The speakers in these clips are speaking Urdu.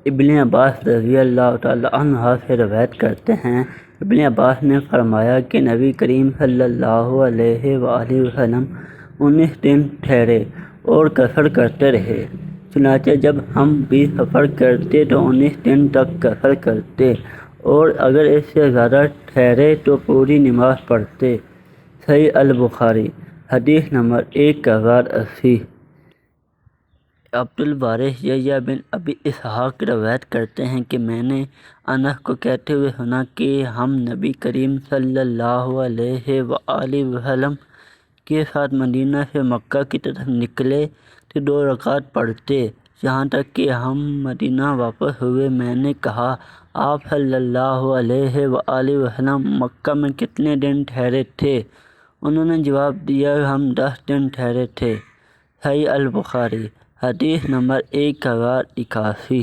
ابن عباس رضی اللہ تعالی عنہ سے روایت کرتے ہیں، ابن عباس نے فرمایا کہ نبی کریم صلی اللہ علیہ وآلہ وسلم 19 دن ٹھہرے اور قصر کرتے رہے۔ چنانچہ جب ہم بھی سفر کرتے تو 19 دن تک قصر کرتے اور اگر اس سے زیادہ ٹھہرے تو پوری نماز پڑھتے۔ صحیح البخاری حدیث نمبر 1080۔ عبد الوارث یحییٰ بن ابی اسحاق روایت کرتے ہیں کہ میں نے انس کو کہتے ہوئے سنا کہ ہم نبی کریم صلی اللہ علیہ وآلہ وسلم کے ساتھ مدینہ سے مکہ کی طرف نکلے تو 2 رکعت پڑھتے، یہاں تک کہ ہم مدینہ واپس ہوئے۔ میں نے کہا، آپ صلی اللہ علیہ وآلہ وسلم مکہ میں کتنے دن ٹھہرے تھے؟ انہوں نے جواب دیا، ہم 10 دن ٹھہرے تھے۔ صحیح البخاری حدیث نمبر 1081۔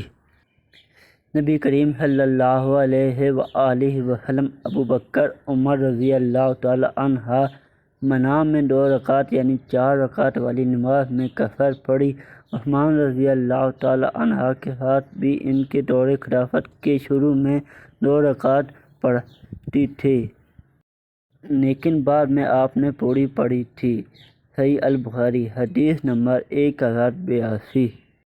نبی کریم صلی اللہ علیہ وآلہ وسلم ابوبکر عمر رضی اللہ تعالی عنہ منام میں 2 رکعت یعنی 4 رکعت والی نماز میں قصر پڑھی۔ عثمان رضی اللہ تعالی عنہ کے ساتھ بھی ان کے دور خلافت کے شروع میں 2 رکعت پڑھی تھی، لیکن بعد میں آپ نے پوری پڑھی تھی۔ صحیح البخاری حدیث نمبر 1082۔